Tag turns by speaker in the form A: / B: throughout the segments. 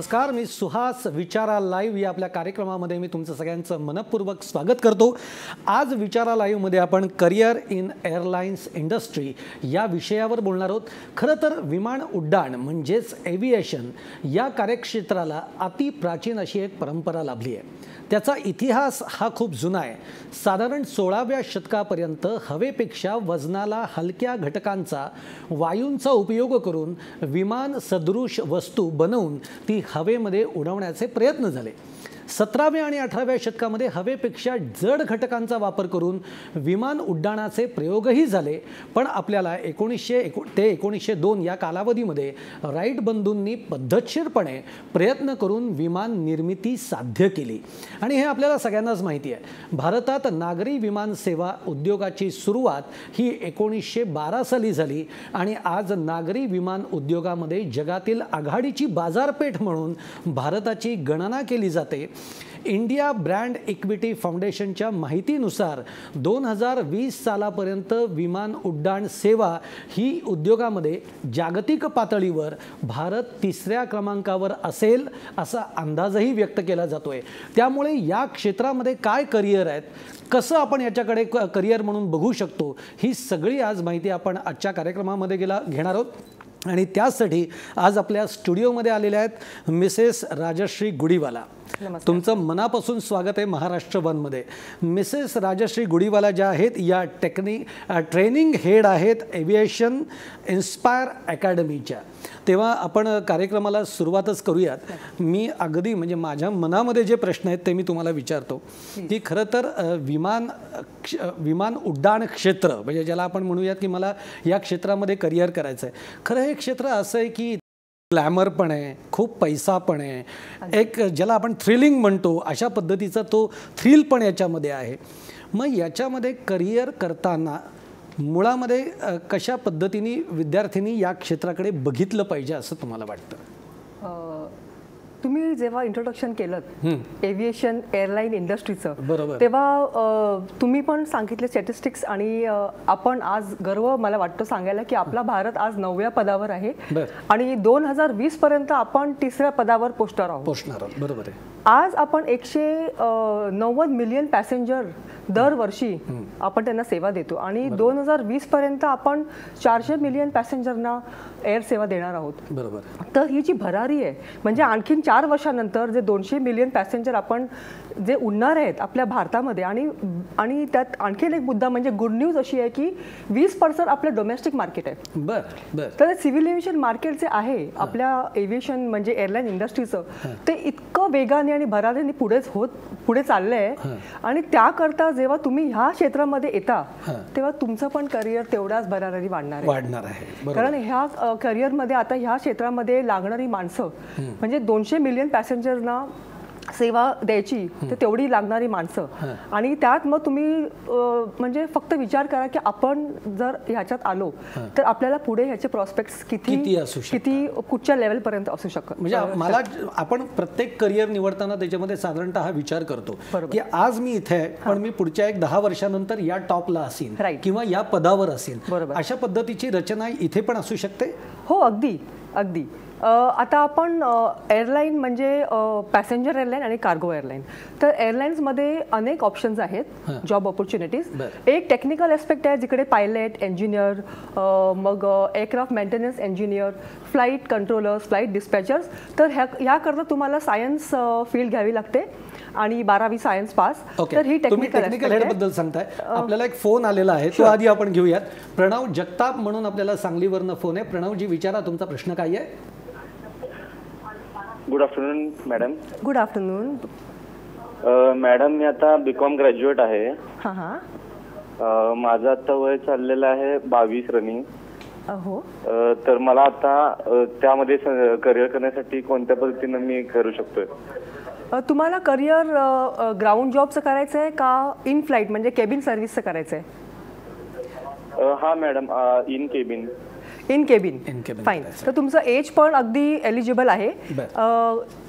A: नमस्कार, मी सुहास. विचारा लाईव्ह या आपल्या कार्यक्रमामध्ये मी तुमचं सगळ्यांचं मनपूर्वक स्वागत करतो. आज विचारा लाईव्हमध्ये आपण करिअर इन एअरलाइन्स इंडस्ट्री या विषयावर बोलणार आहोत. खरं तर विमान उड्डाण म्हणजेच एव्हिएशन या कार्यक्षेत्राला अति प्राचीन अशी एक परंपरा लाभली आहे. त्याचा इतिहास हा खूप जुना आहे. साधारण 16व्या शतकापर्यंत हवेपेक्षा वजनाला हलक्या घटकांचा वायूंचा उपयोग करून विमान सदृश वस्तू बनवून ती हवेमध्ये उडवण्याचे प्रयत्न झाले. 17व्या आणि 18व्या शतकामध्ये हवेपेक्षा जड घटकांचा वापर करून विमान उड्डाणाचे प्रयोगही झाले. पण आपल्याला 1900 ते 1902 या कालावधीमध्ये राईट बंधूंनी पद्धतशीरपणे प्रयत्न करून विमान निर्मिती साध्य केली. आणि हे आपल्याला सगळ्यांनाच माहिती आहे. भारतात नागरी विमान सेवा उद्योगाची सुरुवात ही 1912 साली झाली आणि आज नागरी विमान उद्योगामध्ये जगातील आघाडीची बाजारपेठ म्हणून भारताची गणना केली जाते. इंडिया ब्रँड इक्विटी फाउंडेशनच्या माहितीनुसार 2020 सालापर्यंत विमान उड्डाण सेवा ही उद्योगामध्ये जागतिक पातळीवर भारत 3ऱ्या क्रमांकावर असेल असा अंदाजही व्यक्त केला जातोय. त्यामुळे या क्षेत्रामध्ये काय करिअर आहेत, कसं आपण याच्याकडे करिअर म्हणून बघू शकतो, ही सगळी आज माहिती आपण आजच्या कार्यक्रमामध्ये घेणार आहोत. आणि त्यासाठी आज आपल्या स्टुडिओमध्ये आलेल्या आहेत मिसेस राजश्री गुडीवाला. तुमचं मनापासून स्वागत आहे महाराष्ट्र वनमध्ये. मिसेस राजश्री गुडीवाला ज्या आहेत या ट्रेनिंग हेड आहेत एव्हिएशन इन्स्पायर अकॅडमीच्या. तेव्हा आपण कार्यक्रमाला सुरुवातच करूयात. मी अगदी म्हणजे माझ्या मनामध्ये जे प्रश्न आहेत ते मी तुम्हाला विचारतो की खरं तर विमान उड्डाण क्षेत्र म्हणजे ज्याला आपण म्हणूयात की मला या क्षेत्रामध्ये करिअर करायचं आहे. खरं हे क्षेत्र असं आहे की ग्लॅमर पण आहे, खूप पैसा पण आहे, एक ज्याला आपण थ्रिलिंग म्हणतो अशा पद्धतीचा तो थ्रिल पण याच्यामध्ये आहे. मग याच्यामध्ये करिअर करताना मुळामध्ये कशा पद्धतीने विद्यार्थ्यांनी या क्षेत्राकडे बघितलं पाहिजे असं तुम्हाला वाटतं?
B: तुम्ही जेव्हा इंट्रोडक्शन केलं एव्हिएशन एअरलाईन इंडस्ट्रीचं,
A: तेव्हा
B: तुम्ही पण सांगितले स्टॅटिस्टिक्स आणि आपण आज गर्व मला वाटतं सांगायला की आपला भारत आज 9व्या पदावर आहे आणि 2020 पर्यंत आपण 3ऱ्या पदावर पोहोचणार आहोत.
A: बरोबर आहे.
B: आज आपण 190 मिलियन पॅसेंजर दरवर्षी आपण त्यांना सेवा देतो आणि 2020 पर्यंत आपण 400 मिलियन पॅसेंजरना एअर सेवा देणार आहोत.
A: बरोबर.
B: तर ही जी भरारी आहे म्हणजे आणखीन 4 वर्षानंतर जे 200 मिलियन पॅसेंजर आपण जे उडणार आहेत आपल्या भारतामध्ये आणि त्यात आणखीन एक मुद्दा म्हणजे गुड न्यूज अशी आहे की 20% आपलं डोमेस्टिक मार्केट आहे. तर सिव्हिल एव्हिएशन मार्केट जे आहे आपल्या एव्हिएशन म्हणजे एअरलाईन इंडस्ट्रीचं ते इतकं वेगाने आणि भरारीने पुढे चाललंय आणि त्याकरता जेव्हा तुम्ही ह्या क्षेत्रामध्ये येता तेव्हा तुमचं पण करिअर तेवढाच भरारी वाढणार आहे. कारण ह्या करिअरमध्ये आता ह्या क्षेत्रामध्ये लागणारी माणसं म्हणजे 200 मिलियन पॅसेंजरना सेवा द्यायची तर तेवढी लागणारी माणसं आणि त्यात मग तुम्ही म्हणजे फक्त विचार करा की आपण जर ह्याच्यात आलो तर आपल्याला पुढे ह्याचे प्रॉस्पेक्ट्स किती कुठच्या लेवलपर्यंत असू शकतात.
A: म्हणजे मला आपण प्रत्येक करिअर निवडताना त्याच्यामध्ये साधारणतः हा विचार करतो की आज मी इथे आहे पण मी पुढच्या 10 वर्षानंतर या टॉपला असेल किंवा या पदावर असेल. अशा पद्धतीची रचना इथे पण असू शकते.
B: हो, अगदी अगदी. आता आपण एअरलाईन म्हणजे पॅसेंजर एअरलाईन आणि कार्गो एअरलाईन. तर एअरलाईन्समध्ये अनेक ऑप्शन्स आहेत जॉब ऑपॉर्च्युनिटीज. एक टेक्निकल ॲस्पेक्ट आहे जिकडे पायलट, इंजिनियर, मग aircraft maintenance engineer, flight controllers, flight dispatchers. तर ह्याकरता तुम्हाला सायन्स फील्ड घ्यावी लागते आणि 12वी सायन्स पास.
A: तर ही टेक्निकल हेड बद्दल सांगताय. आपल्याला एक फोन आलेला आहे तो आधी आपण घेऊयात. प्रणव जगताप म्हणून आपल्याला सांगलीवरनं फोन आहे. प्रणवजी विचारा तुमचा प्रश्न काय आहे.
C: Good afternoon madam.
B: Good afternoon
C: madam. मी आता बीकॉम ग्रॅज्युएट आहे. माझं आता वय चाललेलं आहे 22 रनिंग. तर मला आता त्यामध्ये करिअर करण्यासाठी कोणत्या पद्धतीनं मी करू शकतोय?
B: तुम्हाला करिअर ग्राउंड जॉबचं करायचं आहे का इन फ्लाईट म्हणजे केबिन सर्व्हिसचं करायचं आहे?
C: हा madam, in cabin.
B: In cabin fine. तर तुमचं एज पण अगदी एलिजिबल आहे.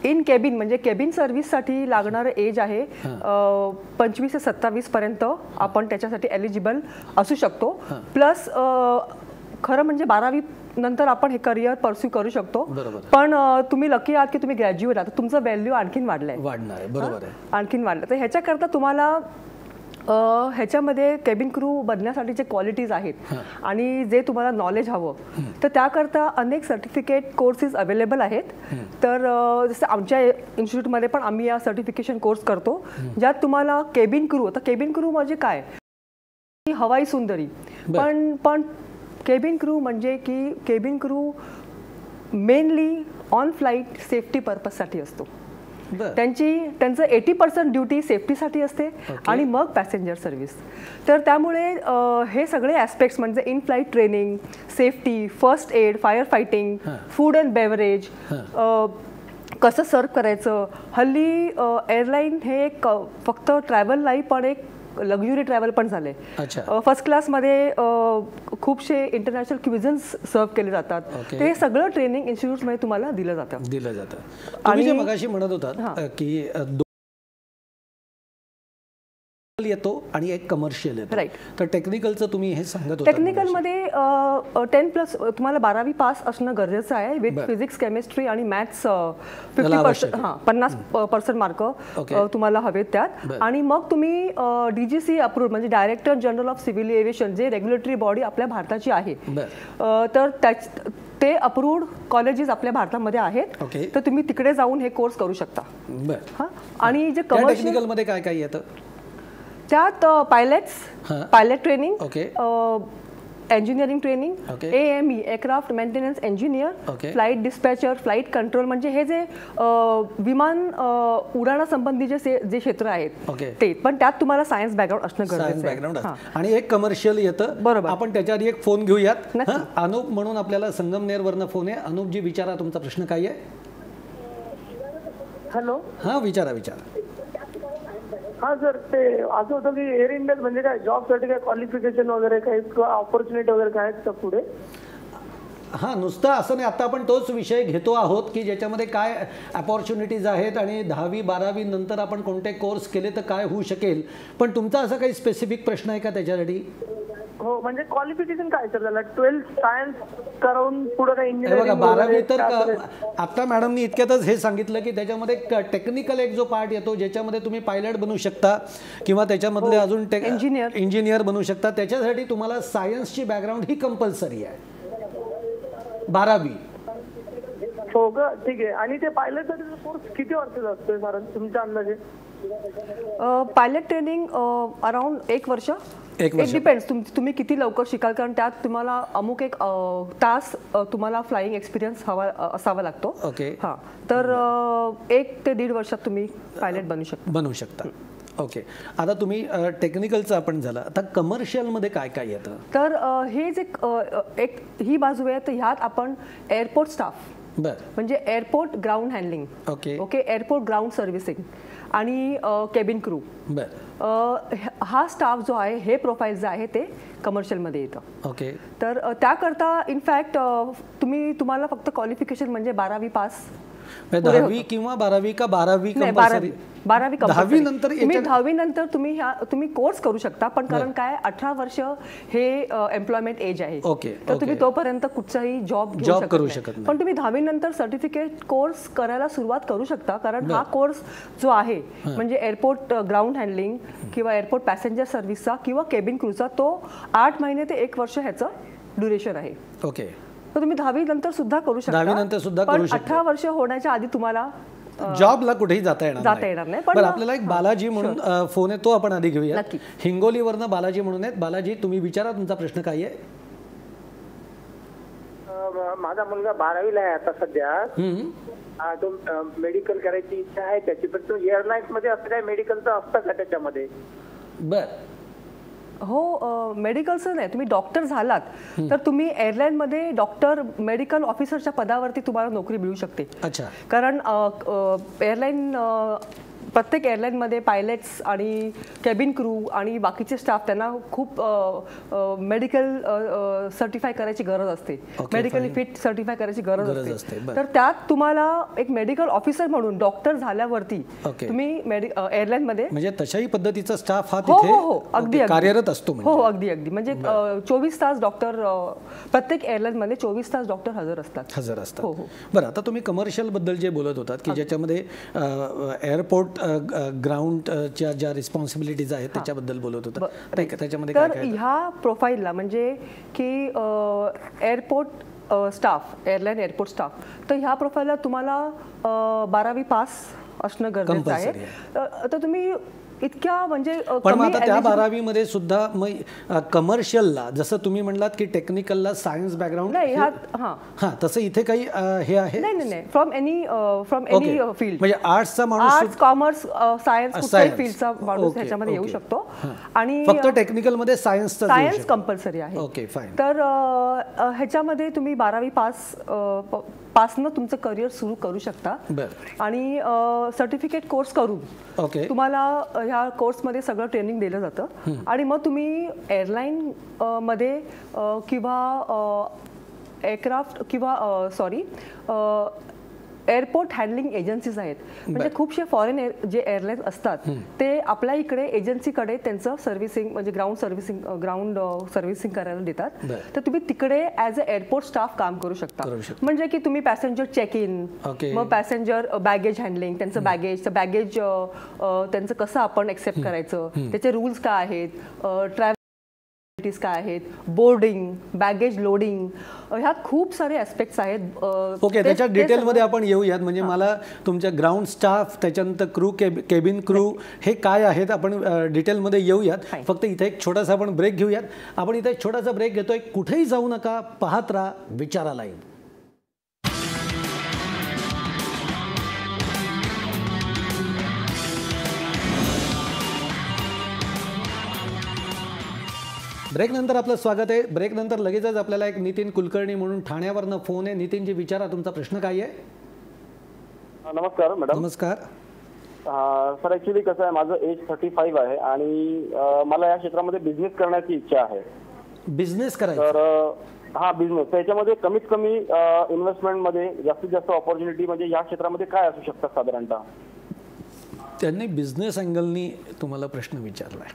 B: इन केबिन म्हणजे केबिन सर्व्हिससाठी लागणारं एज आहे 25 ते 27 पर्यंत आपण त्याच्यासाठी एलिजिबल असू शकतो. प्लस खरं म्हणजे 12वी नंतर आपण हे करिअर परस्यू करू शकतो.
A: बरोबर.
B: पण तुम्ही लकी आहात की तुम्ही ग्रॅज्युएट आहात, तुमचं व्हॅल्यू आणखीन वाढलंय.
A: वाढणार आहे. बरोबर आहे.
B: आणखीन वाढलं. तर ह्याच्याकरता तुम्हाला ह्याच्यामध्ये केबिन क्रू बनण्यासाठीचे क्वालिटीज आहेत आणि जे तुम्हाला नॉलेज हवं तर त्याकरता अनेक सर्टिफिकेट कोर्सेस अवेलेबल आहेत. तर जसं आमच्या इन्स्टिट्यूटमध्ये पण आम्ही या सर्टिफिकेशन कोर्स करतो ज्यात तुम्हाला केबिन क्रू, आता केबिन क्रू म्हणजे काय, हवाई सुंदरी, पण केबिन क्रू म्हणजे की cabin crew mainly on flight safety पर्पजसाठी असतो. त्यांचं 80% ड्युटी सेफ्टीसाठी असते आणि मग पॅसेंजर सर्व्हिस. तर त्यामुळे हे सगळे ॲस्पेक्ट्स म्हणजे in flight training, safety, first aid, fire fighting, food and beverage, कसं सर्व करायचं. हल्ली एअरलाईन हे एक फक्त ट्रॅव्हल नाही पण एक लक्झुरी ट्रॅव्हल पण झाले. फर्स्ट क्लासमध्ये खूपशे इंटरनॅशनल क्विझन्स सर्व केले जातात. ते सगळं ट्रेनिंग इन्स्टिट्यूटमध्ये तुम्हाला दिलं जातं.
A: आणि मगाशी म्हणत होतात की येतो आणि एक कमर्शियल येतो.
B: राईट.
A: तर टेक्निकलचं तुम्ही हे सांगत होता.
B: टेक्निकलमध्ये 10+ तुम्हाला 12वी पास असणं गरजेचं आहे विथ फिजिक्स, केमिस्ट्री आणि मॅथ्स 50% मार्क तुम्हाला हवेत त्यात. आणि मग तुम्ही DGC अप्रूव्ड म्हणजे director general of civil aviation जे रेग्युलेटरी बॉडी आपल्या भारताची आहे तर ते अप्रूव्ड कॉलेजेस आपल्या भारतामध्ये आहेत. तर तुम्ही तिकडे जाऊन हे कोर्स करू शकता. आणि जे
A: टेक्निकल मध्ये काय काय येतं
B: त्यात pilot training, engineering training, AME aircraft maintenance engineer, flight dispatcher, flight control म्हणजे हे जे विमान उडाणासंबंधी जे क्षेत्र आहेत ते. पण त्यात तुम्हाला सायन्स बॅकग्राऊंड असणं गरजेचं आहे.
A: आणि एक कमर्शियल येतं.
B: बरोबर.
A: आपण त्याच्याआधी एक फोन घेऊयात. अनुप म्हणून आपल्याला संगमनेरवरनं फोन आहे. अनुपजी विचारा तुमचा प्रश्न काय आहे.
D: हॅलो.
A: हा विचारा.
D: हा सर, ते असं होतं की एअर इंडिया म्हणजे काय जॉबसाठी काय क्वालिफिकेशन वगैरे काही ऑपॉर्च्युनिटी वगैरे काय आहेत का पुढे.
A: हां, नुसतं असं नाही. आता आपण तोच विषय घेतो आहोत की ज्याच्यामध्ये काय अपॉर्च्युनिटीज आहेत आणि 10वी 12वी नंतर आपण कोणते कोर्स केले तर काय होऊ शकेल. पण तुमचा असा काही स्पेसिफिक प्रश्न आहे का त्याच्यासाठी.
D: हो, म्हणजे क्वालिफिकेशन काय सर त्याला 12th सायन्स करून पुढे काय इंजिनिअरिंग.
A: बघा 12वी तर आता मॅडमनी इतक्यातच हे सांगितलं की त्याच्यामध्ये टेक्निकल एक जो पार्ट येतो ज्याच्यामध्ये तुम्ही पायलट बनू शकता किंवा त्याच्यामधले अजून इंजिनियर बनू शकता. त्याच्यासाठी तुम्हाला सायन्सची बॅकग्राऊंड ही कंपल्सरी आहे 12वी.
D: हो का, ठीक आहे. आणि ते पायलटसाठी कोर्स किती वर्षाचा असतोय सर तुमच्या अंदाजे.
B: पायलट ट्रेनिंग अराउंड 1 वर्ष. इट डिपेंड्स तुम्ही किती लवकर शिकाल, कारण त्यात तुम्हाला अमुक एक तास तुम्हाला फ्लाइंग एक्सपिरियन्स असावा लागतो. हां, तर 1 ते 1.5 वर्षात तुम्ही पायलट बनू शकता.
A: ओके. आता तुम्ही टेक्निकलचं आपण झालं. आता कमर्शियलमध्ये काय काय येतं.
B: तर हे जे एक ही बाजू आहे तर ह्यात आपण एअरपोर्ट स्टाफ म्हणजे airport ground handling, okay, airport ground servicing आणि केबिन क्रू, हा स्टाफ जो आहे हे प्रोफाईल जे आहे ते कमर्शियलमध्ये येतं.
A: ओके.
B: तर त्याकरता इनफॅक्ट तुम्हाला फक्त क्वालिफिकेशन म्हणजे 12वी पास,
A: 10वी किंवा 12वी का 12वी कंपल्सरी.
B: 12वी
A: 10वी नंतर
B: 10वी नंतर तुम्ही कोर्स करू शकता. पण कारण काय 18 वर्ष हे एम्प्लॉयमेंट एज आहे. तर तुम्ही तोपर्यंत कुठचाही जॉब
A: करू शकत नाही.
B: पण तुम्ही 10वी नंतर सर्टिफिकेट कोर्स करायला सुरुवात करू शकता. कारण हा कोर्स जो आहे म्हणजे एअरपोर्ट ग्राउंड हँडलिंग किंवा एअरपोर्ट पॅसेंजर सर्व्हिसचा किंवा केबिन क्रूचा तो 8 महिने ते 1 वर्ष ह्याचं ड्युरेशन आहे.
A: ओके.
B: तर तुम्ही 10वी नंतर सुद्धा करू शकता.
A: 10वी नंतर सुद्धा करू शकता.
B: 18 वर्ष होण्याच्या आधी तुम्हाला
A: जॉबला कुठेही जाता येणार
B: नाही.
A: पण आपल्याला एक बालाजी म्हणून फोन आहे, तो आपण आधी घेऊया. हिंगोलीवरनं बालाजी म्हणून आहेत. बालाजी, तुम्ही विचारा तुमचा प्रश्न काय आहे.
E: माझा मुलगा 12वीला आहे आता सध्या. तो मेडिकल करायची इच्छा आहे त्याची, पण तो एअरलाईन्स मध्ये असं काय मेडिकलचं असतं का त्याच्यामध्ये.
B: हो, मेडिकलचं नाही. तुम्ही डॉक्टर झालात तर तुम्ही एअरलाईनमध्ये डॉक्टर मेडिकल ऑफिसरच्या पदावरती तुम्हाला नोकरी मिळू शकते.
A: अच्छा.
B: कारण एअरलाईन प्रत्येक एअरलाईनमध्ये पायलट्स आणि केबिन क्रू आणि बाकीचे स्टाफ त्यांना खूप मेडिकल सर्टिफाय करायची गरज असते, मेडिकली फिट सर्टिफाय करायची गरज असते. तर त्यात तुम्हाला एक मेडिकल ऑफिसर म्हणून डॉक्टर झाल्यावरती तुम्ही एअरलाईनमध्ये
A: म्हणजे तशाही पद्धतीचा स्टाफ हा
B: अगदी
A: कार्यरत असतो.
B: हो अगदी म्हणजे 24 तास डॉक्टर प्रत्येक एअरलाईनमध्ये 24 तास डॉक्टर हजर असतात.
A: बरं, आता तुम्ही कमर्शियल बद्दल जे बोलत होतात की ज्याच्यामध्ये एअरपोर्ट ग्राउंडच्या ज्या रिस्पॉन्सिबिलिटीज आहेत त्याच्याबद्दल बोलत होता, त्याच्यामध्ये
B: तर ह्या प्रोफाईलला म्हणजे की airport staff, airline airport staff, तर ह्या प्रोफाईलला तुम्हाला 12वी पास असणं गरजेचं आहे. तर तुम्ही इतक्या म्हणजे
A: पण मग आता त्या 12वी मध्ये सुद्धा मग कमर्शियलला जसं तुम्ही म्हणलात की टेक्निकलला सायन्स बॅकग्राऊंड
B: नाही, हां
A: तसं इथे काही हे आहे?
B: नाही, फ्रॉम एनी फील्ड,
A: म्हणजे आर्ट्सचा माणूस,
B: आर्ट्स, कॉमर्स, सायन्स, कुठल्याही फील्डचा माणूस ह्याच्यामध्ये येऊ शकतो. आणि
A: फक्त टेक्निकल मध्ये सायन्स
B: कंपल्सरी आहे.
A: Okay, fine.
B: तर ह्याच्यामध्ये तुम्ही 12वी पासनं तुमचं करिअर सुरू करू शकता आणि सर्टिफिकेट कोर्स करून तुम्हाला ह्या कोर्समध्ये सगळं ट्रेनिंग दिलं जातं आणि मग तुम्ही एअरलाईन मध्ये किंवा एअरक्राफ्ट किंवा एअरपोर्ट हँडलिंग एजन्सीज आहेत. म्हणजे खूपशे फॉरेन जे एअरलाईन्स असतात ते आपल्या इकडे एजन्सीकडे त्यांचं सर्व्हिसिंग म्हणजे ग्राउंड सर्व्हिसिंग करायला देतात. तर तुम्ही तिकडे ॲज अ एअरपोर्ट स्टाफ काम करू शकता. म्हणजे की तुम्ही पॅसेंजर चेक इन, मग पॅसेंजर बॅगेज हँडलिंग, त्यांचं बॅगेज त्यांचं कसं आपण एक्सेप्ट करायचं, त्याचे रूल्स काय आहेत, ट्रॅव्हल काय आहेत, बोर्डिंग, बॅगेज लोडिंग, ह्यात खूप सारे ऍस्पेक्ट्स आहेत.
A: ओके, त्याच्या डिटेलमध्ये आपण येऊयात. म्हणजे मला तुमच्या ग्राउंड स्टाफ, त्याच्यानंतर क्रू, केबिन क्रू हे काय आहेत आपण डिटेलमध्ये येऊयात. फक्त इथे एक छोटासा आपण ब्रेक घेऊयात. आपण इथे एक छोटासा ब्रेक घेतोय. कुठेही जाऊ नका, पाहत राहा विचारा लाईव्ह. ब्रेक नंतर आपलं स्वागत आहे. ब्रेक नंतर लगेचच आपल्याला एक नितीन कुलकर्णी म्हणून ठाण्यावरनं फोन आहे. नितीनजी विचारा, तुमचा प्रश्न काय आहे?
F: नमस्कार मॅडम.
A: नमस्कार
F: सर. ऍक्च्युली कसं आहे, माझं एज 35 आहे आणि मला या क्षेत्रामध्ये बिझनेस करण्याची इच्छा आहे.
A: बिझनेस करायचा?
F: तर हा बिझनेस, त्याच्यामध्ये कमीत कमी इन्व्हेस्टमेंटमध्ये जास्तीत जास्त ऑपॉर्च्युनिटी म्हणजे या क्षेत्रामध्ये काय असू शकतात साधारणतः?
A: त्यांनी बिझनेस अँगलनी तुम्हाला प्रश्न विचारलाय.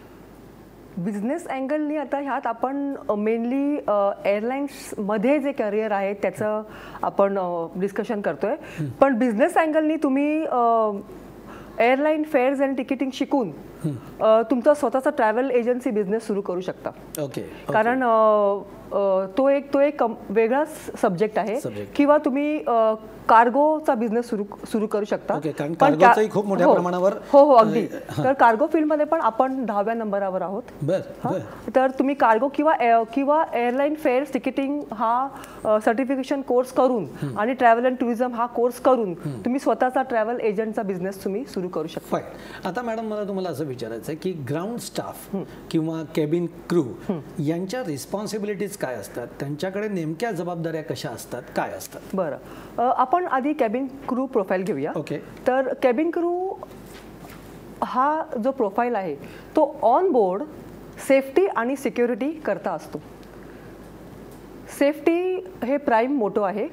B: बिझनेस अँगलनी आता ह्यात आपण मेनली एअरलाईन्समध्ये जे करिअर आहे त्याचं आपण डिस्कशन करतोय. पण बिझनेस अँगलनी तुम्ही एअरलाईन फेअर्स आणि तिकीटिंग शिकून तुमचा स्वतःचा ट्रॅव्हल एजन्सी बिझनेस सुरू करू शकता. कारण तो एक वेगळा सब्जेक्ट आहे. किंवा तुम्ही कार्गोचा बिझनेस सुरू करू शकता.
A: खूप मोठ्या प्रमाणावर
B: हो अगदी. तर कार्गो फील्डमध्ये पण आपण 10व्या नंबरावर आहोत. तर तुम्ही कार्गो किंवा एअरलाईन फेअर्स तिकीटिंग हा सर्टिफिकेशन कोर्स करून आणि ट्रॅव्हल अँड टुरिझम हा कोर्स करून तुम्ही स्वतःचा ट्रॅव्हल एजंटचा बिझनेस तुम्ही सुरू करू शकता.
A: आता मॅडम मला तुम्हाला असं विचारायचं आहे की ग्राउंड स्टाफ किंवा केबिन क्रू यांच्या रिस्पॉन्सिबिलिटीज काय असतात, त्यांच्याकडे नेमक्या जबाबदाऱ्या कशा असतात, काय असतात?
B: बरं, आपण आधी केबिन क्रू प्रोफाईल घेऊया. तर केबिन क्रू हा जो प्रोफाईल आहे तो ऑन बोर्ड सेफ्टी आणि सिक्युरिटी करता असतो. सेफ्टी हे प्राईम मोटो आहे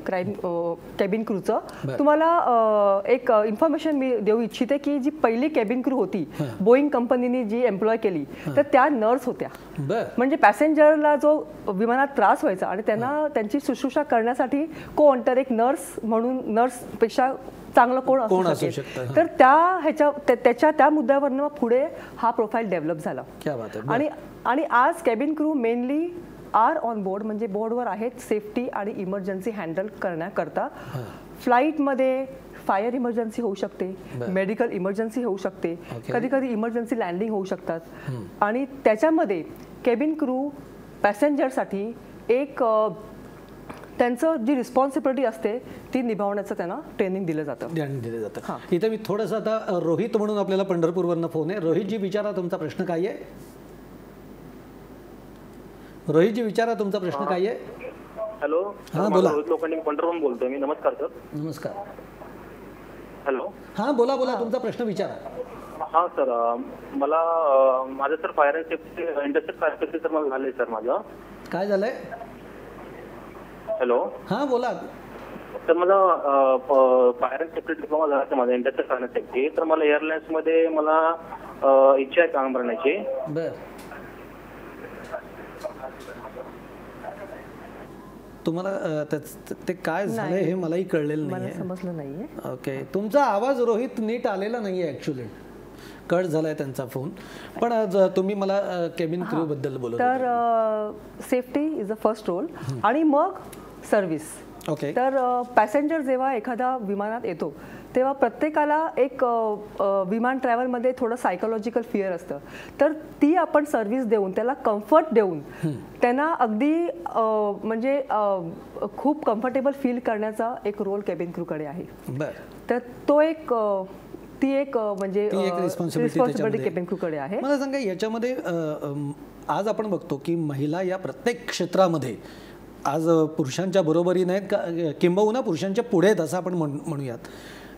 B: केबिन क्रूचं. तुम्हाला एक इन्फॉर्मेशन मी देऊ इच्छिते की जी पहिली केबिन क्रू होती बोईंग कंपनीने जी एम्प्लॉय केली तर त्या नर्स होत्या. म्हणजे पॅसेंजरला जो विमानात त्रास व्हायचा आणि त्यांना त्यांची शुश्रूषा करण्यासाठी कोणतर एक नर्स म्हणून, नर्सपेक्षा चांगलं कोण असू शकेल. तर त्या मुद्द्यावरनं पुढे हा प्रोफाईल डेव्हलप झाला. आणि आज cabin crew mainly are on board, म्हणजे बोर्डवर आहेत सेफ्टी आणि इमर्जन्सी हँडल करण्याकरता. फ्लाईटमध्ये फायर इमर्जन्सी होऊ शकते, मेडिकल इमर्जन्सी होऊ शकते, कधी कधी इमर्जन्सी लँडिंग होऊ शकतात. आणि त्याच्यामध्ये केबिन क्रू पॅसेंजरसाठी एक त्यांचं जी रिस्पॉन्सिबिलिटी असते ती निभावण्याचं त्यांना ट्रेनिंग दिलं जातं.
A: इथे मी थोडंसं आता रोहित म्हणून आपल्याला पंढरपूरवरनं फोन आहे. रोहितजी विचारा, तुमचा प्रश्न काय आहे? रोहितजी विचारा, तुमचा प्रश्न काय आहे?
G: हॅलो,
A: हां बोला.
G: रोहित लोखंडे पंढरपूरवरून बोलतोय मी. नमस्कार सर.
A: नमस्कार.
G: हॅलो,
A: हां बोला, तुमचा प्रश्न विचारा.
C: हा सर, मला माझं sir fire and safety industrial fire safety sir मला झालंय सर. माझं
A: काय झालंय?
C: हॅलो.
A: हां बोला.
C: तर मला फायर अँड सेफ्टी डिप्लोमा झाला सर माझा इंडस्ट्रियल फायर अँड सेफ्टी. तर मला एअरलाइन्स मध्ये मला इच्छा आहे काम करण्याची.
A: बर, तुम्हाला ते काय झालंय हे मलाही कळलेलं
B: मला
A: नाहीये.
B: समजलं नाहीये.
A: ओके, तुमचा आवाज रोहित नीट आलेला नाहीये. ॲक्च्युली कट झालाय त्यांचा फोन. पण तुम्ही मला केबिन क्रू बद्दल बोलत होते.
B: तर safety is a first role आणि मग सर्व्हिस.
A: ओके.
B: तर पॅसेंजर जेव्हा एखादा विमानात येतो तेव्हा प्रत्येकाला एक विमान ट्रॅव्हलमध्ये थोडं सायकोलॉजिकल फिअर असतं. तर ती आपण सर्व्हिस देऊन त्याला कम्फर्ट देऊन त्यांना अगदी म्हणजे खूप कम्फर्टेबल फील करण्याचा एक रोल केबिन क्रूकडे आहे. तर तो एक ती एक म्हणजे रिस्पॉन्सिबिलिटी केबिन क्रूकडे आहे.
A: मला सांगा, याच्यामध्ये आज आपण बघतो की महिला या प्रत्येक क्षेत्रामध्ये आज पुरुषांच्या बरोबरीने आहेत, किंबहुना पुरुषांच्या पुढे आहेत असं आपण म्हणूयात.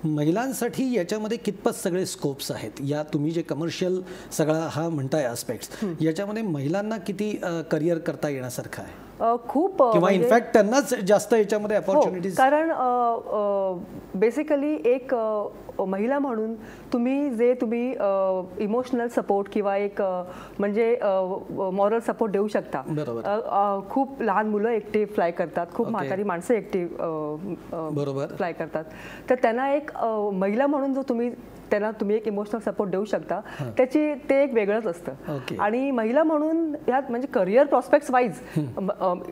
A: महिलांसाठी याच्यामध्ये कितपत सगळे स्कोप्स आहेत? या तुम्ही जे कमर्शियल सगळा हा म्हणताय आस्पेक्ट्स, याच्यामध्ये महिलांना किती करिअर करता येण्यासारखं आहे?
B: खूप
A: किंवा इनफॅक्ट त्यांनाच जास्त याच्यामध्ये अपॉर्च्युनिटीज?
B: कारण बेसिकली एक महिला म्हणून तुम्ही इमोशनल सपोर्ट किंवा एक म्हणजे मॉरल सपोर्ट देऊ शकता. खूप लहान मुलं एकटे फ्लाय करतात, खूप म्हातारी माणसं एकटी फ्लाय करतात. तर त्यांना एक महिला म्हणून जो तुम्ही एक इमोशनल सपोर्ट देऊ शकता, ते एक वेगळंच असतं. आणि महिला म्हणून ह्यात म्हणजे career prospects wise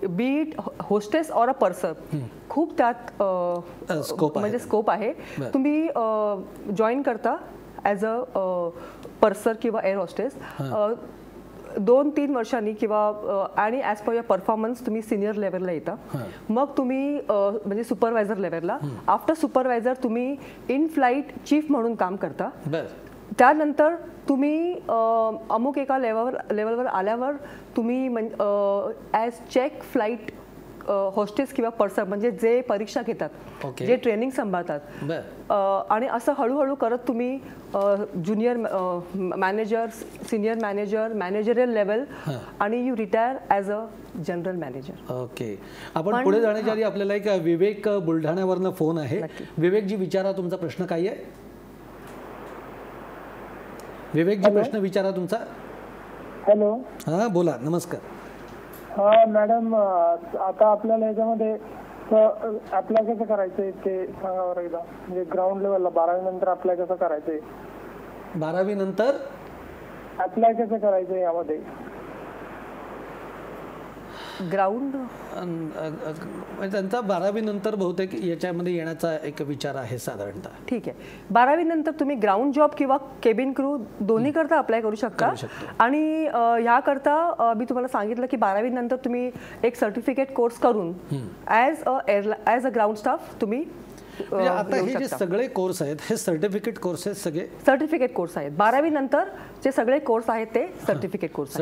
B: B it hostess or a person, खूप त्यात म्हणजे स्कोप आहे. तुम्ही जॉईन करता ॲज अ पर्सर किंवा एअर होस्टेस 2-3 वर्षांनी किंवा आणि ॲज पर युअर परफॉर्मन्स तुम्ही सिनियर लेवलला येता. मग तुम्ही म्हणजे सुपरवायझर लेवलला. आफ्टर सुपरवायझर तुम्ही इन फ्लाईट चीफ म्हणून काम करता. त्यानंतर तुम्ही अमुक एका लेवलवर आल्यावर तुम्ही ॲज चेक फ्लाईट होस्टेस किंवा पर्सन म्हणजे जे परीक्षा घेतात, जे ट्रेनिंग सांभाळतात, आणि असं हळूहळू करत तुम्ही junior manager, senior manager, managerial level आणि you retire as a general manager.
A: Okay. आपण पुढे जाण्याच्या आधी आपल्याला एक विवेक बुलढाण्यावरनं फोन आहे. विवेकजी विचारा तुमचा प्रश्न. काय आहे विवेकजी? प्रश्न विचारा तुमचा.
D: हॅलो.
A: हां बोला. नमस्कार.
D: हा मॅडम, आता आपल्याला याच्यामध्ये अप्लाय कसं करायचंय ते सांगा बरं एकदा. म्हणजे ग्राउंड लेवलला 12वी नंतर अप्लाय कसं करायचंय?
A: 12वी नंतर
D: अप्लाय कसं करायचंय यामध्ये?
B: ग्राउंड
A: त्यांचा 12वी नंतर बहुतेक याच्यामध्ये येण्याचा एक विचार आहे साधारणतः.
B: ठीक आहे. 12वी नंतर तुम्ही ग्राउंड जॉब किंवा केबिन क्रू दोन्ही करता अप्लाय करू शकता. आणि ह्याकरता मी तुम्हाला सांगितलं की 12वी नंतर तुम्ही एक सर्टिफिकेट कोर्स करून ॲज अ ग्राउंड स्टाफ तुम्ही
A: आता हे जे सगळे कोर्स आहेत हे सर्टिफिकेट कोर्सेस सगळे
B: सर्टिफिकेट कोर्स आहेत. 12वी नंतर जे सगळे कोर्स आहेत ते सर्टिफिकेट कोर्स.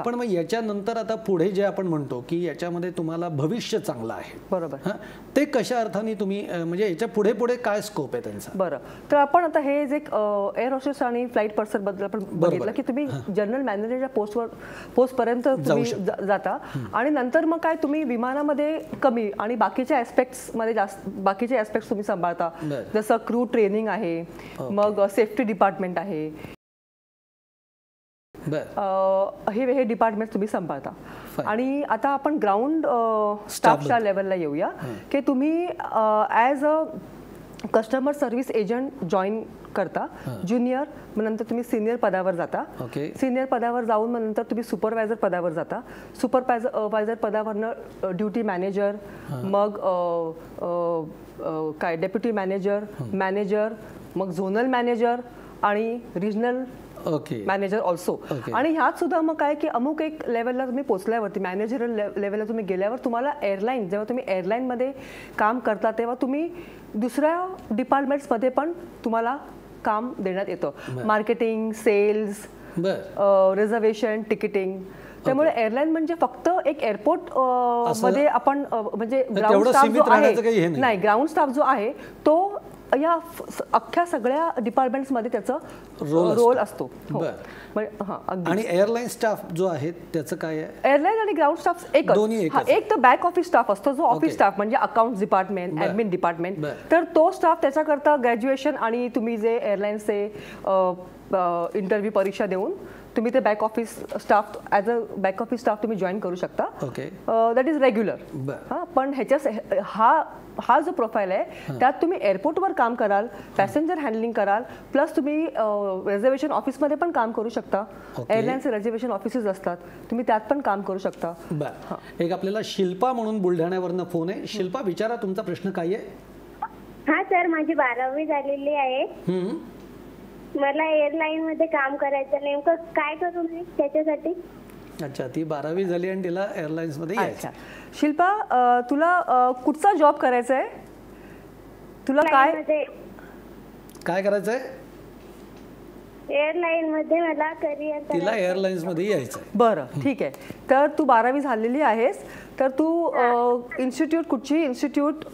A: पण मग याच्यानंतर आता पुढे जे आपण म्हणतो की याच्यामध्ये तुम्हाला भविष्य चांगलं आहे,
B: बरोबर,
A: ते कशा अर्थाने तुम्ही म्हणजे याच्या पुढे पुढे काय स्कोप आहे त्यांचा?
B: बरं, तर आपण आता हे जे एअर होस्टेस आणि फ्लाईट पर्सन बद्दल आपण बघितलं की तुम्ही जनरल मॅनेजरच्या पोस्टपर्यंत तुम्ही जाता. आणि नंतर मग काय तुम्ही विमानामध्ये कमी आणि बाकीच्या ॲस्पेक्ट्समध्ये जास्त बाकीचे ॲस्पेक्ट्स तुम्ही सांभाळता. जसं क्रू ट्रेनिंग आहे, मग सेफ्टी डिपार्टमेंट आहे, हे डिपार्टमेंट तुम्ही सांभाळता. आणि आता आपण ग्राउंड स्टाफच्या लेवलला येऊया की तुम्ही as a customer service agent join करता ज्युनियर, मग नंतर तुम्ही सिनियर पदावर जाता. सिनियर पदावर जाऊन मग नंतर तुम्ही सुपरवायझर पदावर जाता. सुपरवायझर पदावरनं ड्युटी मॅनेजर, मग काय डेप्युटी मॅनेजर, मग झोनल मॅनेजर आणि रिजनल मॅनेजर ऑल्सो. आणि ह्यात सुद्धा मग काय की अमुक एक लेवलला तुम्ही पोचल्यावरती मॅनेजरल लेवलला तुम्ही गेल्यावर तुम्हाला एअरलाईन, जेव्हा तुम्ही एअरलाईनमध्ये काम करता तेव्हा तुम्ही दुसऱ्या डिपार्टमेंट्समध्ये पण तुम्हाला काम देण्यात येतं. Marketing, sales, reservation, ticketing. त्यामुळे एअरलाईन म्हणजे फक्त एक एअरपोर्ट मध्ये आपण म्हणजे ग्राउंड स्टाफ जो आहे, नाही, ग्राउंड स्टाफ जो आहे तो या अख्ख्या सगळ्या डिपार्टमेंट्समध्ये त्याचा रोल असतो.
A: आणि एअरलाईन स्टाफ जो आहे त्याचं काय आहे?
B: एअरलाईन आणि ग्राउंड स्टाफ एक तर बॅक ऑफिस स्टाफ असतो, जो ऑफिस स्टाफ म्हणजे अकाउंट डिपार्टमेंट, ऍडमिन डिपार्टमेंट. तर तो स्टाफ त्याच्याकरता ग्रॅज्युएशन आणि तुम्ही जे एअरलाईन्सचे इंटरव्ह्यू परीक्षा देऊन तुम्ही ते back office staff as a back office staff तुम्ही जॉईन करू शकता. That is regular. पण ह्याच्या हा जो प्रोफाईल आहे त्यात तुम्ही एअरपोर्टवर काम कराल, पॅसेंजर हँडलिंग कराल, प्लस तुम्ही रिझर्वेशन ऑफिसमध्ये पण काम करू शकता. एअरलाईनचे रिझर्वेशन ऑफिसेस असतात, तुम्ही त्यात पण काम करू शकता.
A: एक आपल्याला शिल्पा म्हणून बुलढाण्यावरनं फोन आहे. शिल्पा, विचारा तुमचा प्रश्न काय आहे?
G: हा सर, माझी 12वी झालेली आहे. मला एअरलाईन मध्ये काम करायचं, नेमकं काय करू मी त्याच्यासाठी?
A: अच्छा, ती 12वी झाली आणि तिला एअरलाईन्स मध्ये यायचं.
B: शिल्पा, तुला कुठचा जॉब करायचा आहे? तुला काय करायचं आहे?
G: एअरलाईन मध्ये मला करिअर.
A: तिला एअरलाईन्स मध्ये यायचं.
B: बरं, ठीक आहे. तर तू 12वी झालेली आहेस, तर तू कुठची इन्स्टिट्यूट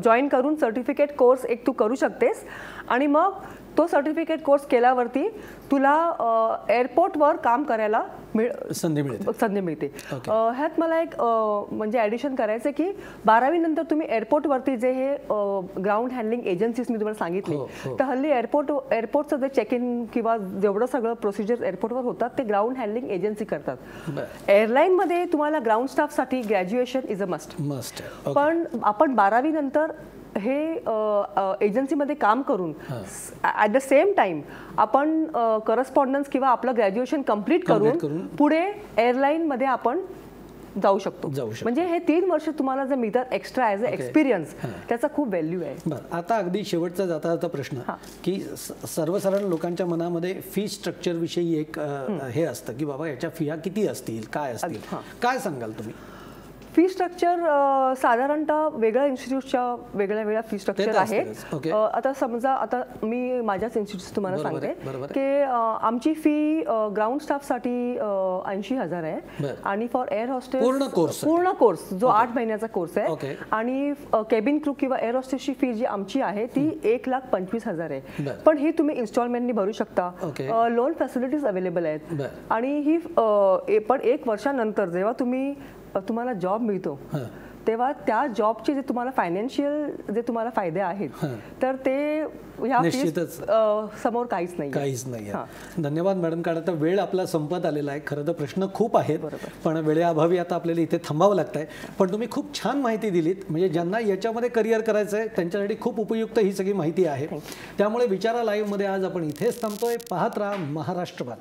B: जॉईन करून सर्टिफिकेट कोर्स एक तू करू शकतेस. आणि मग तो सर्टिफिकेट कोर्स केल्यावरती तुला एअरपोर्टवर काम करायला संधी मिळते. ह्यात मला एक म्हणजे ॲडिशन करायचं की 12वी नंतर तुम्ही एअरपोर्टवरती जे हे ग्राउंड हँडलिंग एजन्सीज मी तुम्हाला सांगितले, तर हल्ली एअरपोर्टचं जे चेक इन किंवा जेवढं सगळं प्रोसिजर एअरपोर्टवर होतात ते ग्राउंड हँडलिंग एजन्सी करतात. एअरलाईनमध्ये तुम्हाला ग्राउंड स्टाफसाठी ग्रॅज्युएशन इज अ मस्ट. पण आपण 12वी नंतर हे एजन्सीमध्ये काम करून ॲट द सेम टाइम आपण करस्पॉन्डन्स किंवा आपलं ग्रॅज्युएशन कम्प्लीट करून पुढे एअरलाईनमध्ये आपण जाऊ शकतो. म्हणजे हे 3 वर्ष तुम्हाला जर मिळतात एक्स्ट्रा ॲज अ एक्सपिरियन्स, त्याचा खूप व्हॅल्यू आहे.
A: आता अगदी शेवटचा जाता प्रश्न की सर्वसाधारण लोकांच्या मनामध्ये फी स्ट्रक्चर विषयी एक हे असतं की बाबा याच्या फिया किती असतील, काय असतील, काय सांगाल तुम्ही?
B: फी स्ट्रक्चर साधारणतः वेगळ्या इन्स्टिट्यूटच्या वेगळ्या फी स्ट्रक्चर आहेत. आता समजा आता मी माझ्याच इन्स्टिट्यूट तुम्हाला सांगते की आमची फी ग्राउंड स्टाफसाठी 80,000 आहे आणि फॉर एअर हॉस्टेस पूर्ण कोर्स जो 8 महिन्याचा कोर्स आहे, आणि केबिन क्रू किंवा एअर हॉस्टेसची फी जी आमची आहे ती 1,25,000 आहे. पण ही तुम्ही इन्स्टॉलमेंटनी भरू शकता. लोन फॅसिलिटीज अवेलेबल आहेत. आणि ही पण 1 वर्षानंतर जेव्हा तुम्हाला जॉब मिळतो तेव्हा त्या जॉबचे जे तुम्हाला फायनान्शियल जे तुम्हाला फायदे आहेत तर ते ह्या समोर काहीच नाही.
A: धन्यवाद मॅडम. कारण आता वेळ आपला संपत आलेला आहे. खरं तर प्रश्न खूप आहेत, पण वेळेअभावी आता आपल्याला इथे थांबावं लागतं आहे. पण तुम्ही खूप छान माहिती दिलीत. म्हणजे ज्यांना याच्यामध्ये करिअर करायचं आहे त्यांच्यासाठी खूप उपयुक्त ही सगळी माहिती आहे. त्यामुळे विचारा लाईव्हमध्ये आज आपण इथेच थांबतोय. पाहत राहा महाराष्ट्रवाद.